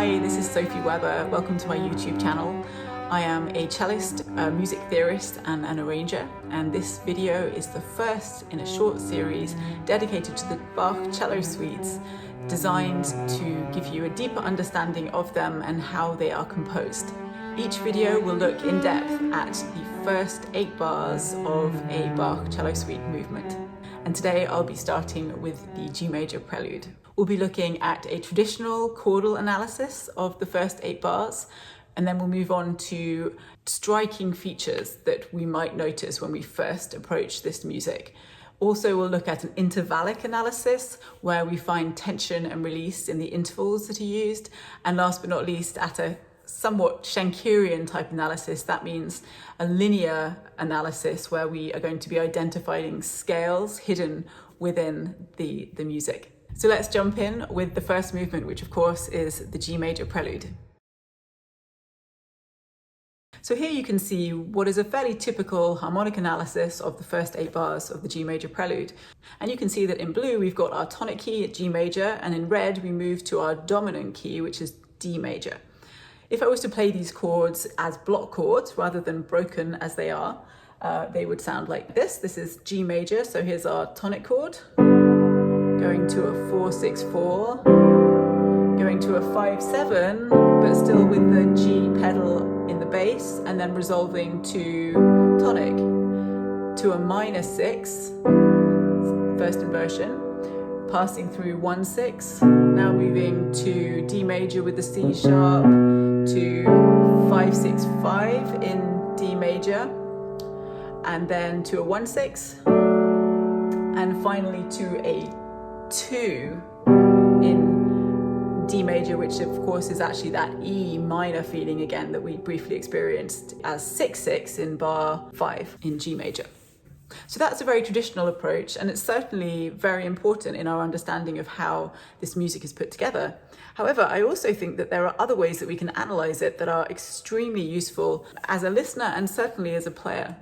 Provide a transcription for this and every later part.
Hi, this is Sophie Weber. Welcome to my YouTube channel. I am a cellist, a music theorist and an arranger, and this video is the first in a short series dedicated to the Bach cello suites, designed to give you a deeper understanding of them and how they are composed. Each video will look in depth at the first 8 bars of a Bach cello suite movement. And today I'll be starting with the G major Prelude. We'll be looking at a traditional chordal analysis of the first 8 bars, and then we'll move on to striking features that we might notice when we first approach this music. Also, we'll look at an intervallic analysis where we find tension and release in the intervals that are used. And last but not least, at a somewhat Schenkerian type analysis, that means a linear analysis where we are going to be identifying scales hidden within the music. So let's jump in with the first movement, which of course is the G major Prelude. So here you can see what is a fairly typical harmonic analysis of the first 8 bars of the G major Prelude. And you can see that in blue we've got our tonic key at G major, and in red we move to our dominant key, which is D major. If I was to play these chords as block chords rather than broken as they are, they would sound like this. This is G major, so here's our tonic chord, going to a 4-6-4, going to a 5-7, but still with the G pedal in the bass, and then resolving to tonic, to a -6, first inversion, passing through 1-6, now moving to D major with the C sharp, to 5-6-5 in D major, and then to a 1-6, and finally to a 2 in D major, which of course is actually that E minor feeling again that we briefly experienced as 6-6 in bar 5 in G major. So that's a very traditional approach, and it's certainly very important in our understanding of how this music is put together. However, I also think that there are other ways that we can analyze it that are extremely useful as a listener and certainly as a player.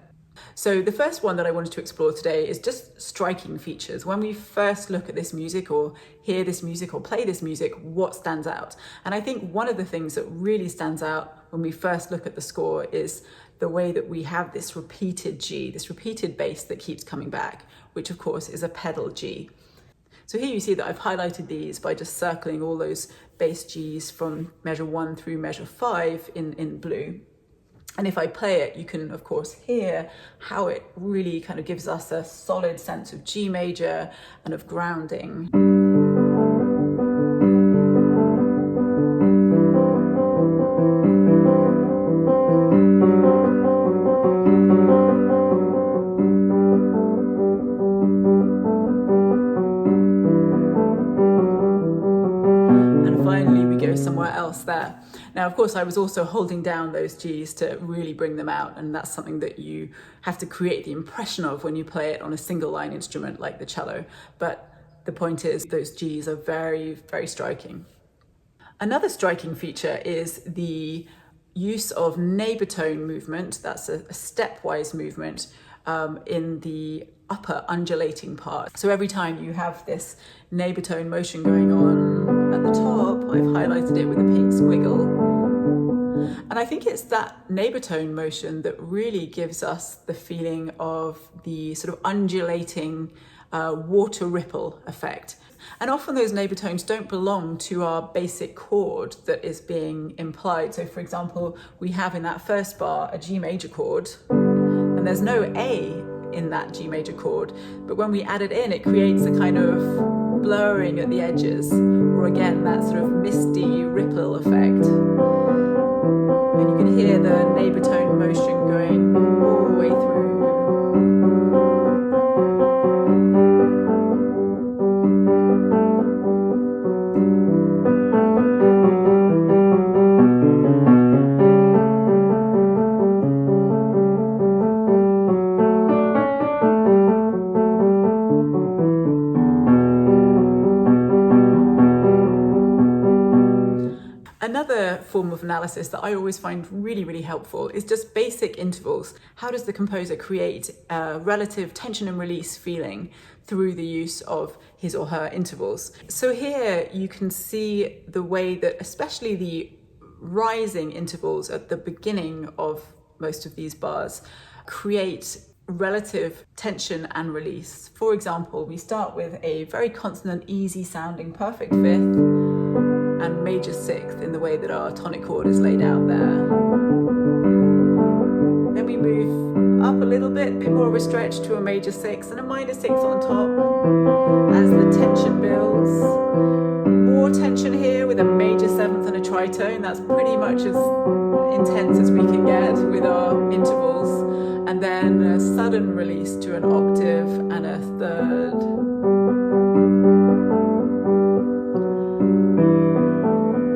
So the first one that I wanted to explore today is just striking features. When we first look at this music or hear this music or play this music, what stands out? And I think one of the things that really stands out when we first look at the score is the way that we have this repeated G, this repeated bass that keeps coming back, which of course is a pedal G. So here you see that I've highlighted these by just circling all those bass Gs from measure 1 through measure 5 in blue. And if I play it, you can of course hear how it really kind of gives us a solid sense of G major and of grounding. And finally we go somewhere else there. Now, of course, I was also holding down those Gs to really bring them out, and that's something that you have to create the impression of when you play it on a single line instrument like the cello. But the point is, those Gs are very, very striking. Another striking feature is the use of neighbor tone movement. That's a stepwise movement in the upper undulating part. So every time you have this neighbor tone motion going on at the top, I've highlighted it with a pink squiggle. And I think it's that neighbor tone motion that really gives us the feeling of the sort of undulating water ripple effect. And often those neighbor tones don't belong to our basic chord that is being implied. So for example, we have in that first bar a G major chord, and there's no A in that G major chord, but when we add it in, it creates a kind of blurring at the edges, or again, that sort of misty ripple effect. And you can hear the neighbor tone motion going all the way through. Another form of analysis that I always find really, really helpful is just basic intervals. How does the composer create a relative tension and release feeling through the use of his or her intervals? So here you can see the way that especially the rising intervals at the beginning of most of these bars create relative tension and release. For example, we start with a very consonant, easy sounding perfect fifth and major sixth in the way that our tonic chord is laid out there. Then we move up a little bit more of a stretch to a major sixth and a minor sixth on top as the tension builds. More tension here with a major seventh and a tritone. That's pretty much as intense as we can get with our intervals. And then a sudden release to an octave and a third.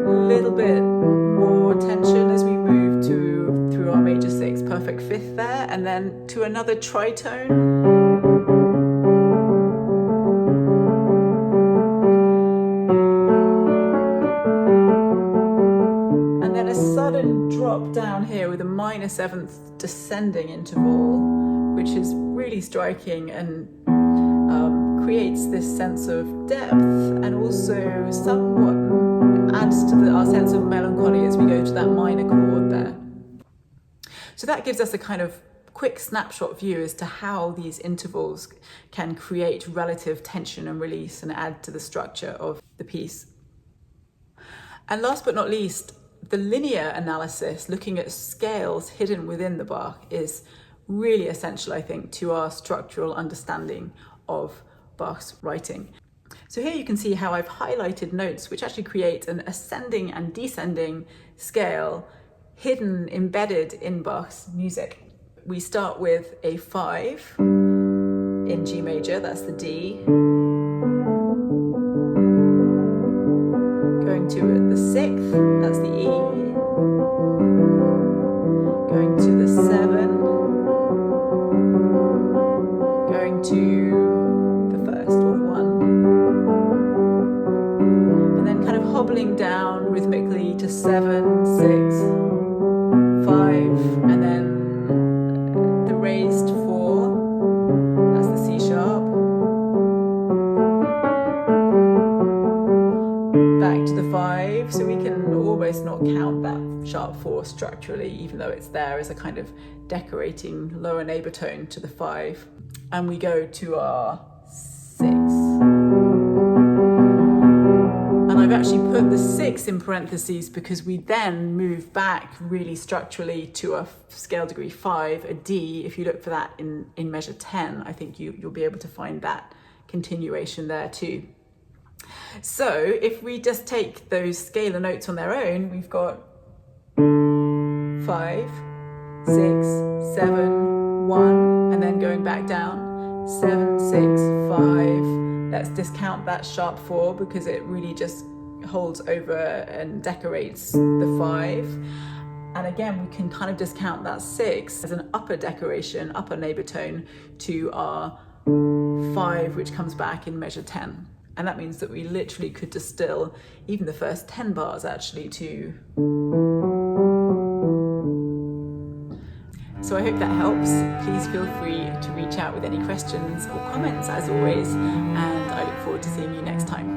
A little bit more tension as we move through our major sixth, perfect fifth there, and then to another tritone. Drop down here with a minor seventh descending interval, which is really striking and creates this sense of depth and also somewhat adds to our sense of melancholy as we go to that minor chord there. So that gives us a kind of quick snapshot view as to how these intervals can create relative tension and release and add to the structure of the piece. And last but not least, the linear analysis, looking at scales hidden within the Bach, is really essential, I think, to our structural understanding of Bach's writing. So here you can see how I've highlighted notes which actually create an ascending and descending scale hidden, embedded in Bach's music. We start with a 5 in G major, that's the D. Going to the 6th, that's the E. Going to the 7. Going to the 1st, or 1. And then kind of hobbling down rhythmically to 7, 6, 5, and then the raised 4, that's the C sharp. Back to the 5, so we can almost not count that sharp 4 structurally, even though it's there as a kind of decorating lower neighbor tone to the 5. And we go to our 6. And I've actually put the 6 in parentheses because we then move back really structurally to a scale degree 5, a D. If you look for that in measure 10, I think you'll be able to find that continuation there too. So if we just take those scalar notes on their own, we've got 5, 6, 7, 1, and then going back down, 7, 6, 5. Let's discount that sharp 4 because it really just holds over and decorates the 5. And again, we can kind of discount that 6 as an upper decoration, upper neighbor tone to our 5, which comes back in measure 10. And that means that we literally could distill even the first 10 bars actually to. So I hope that helps. Please feel free to reach out with any questions or comments as always, and I look forward to seeing you next time.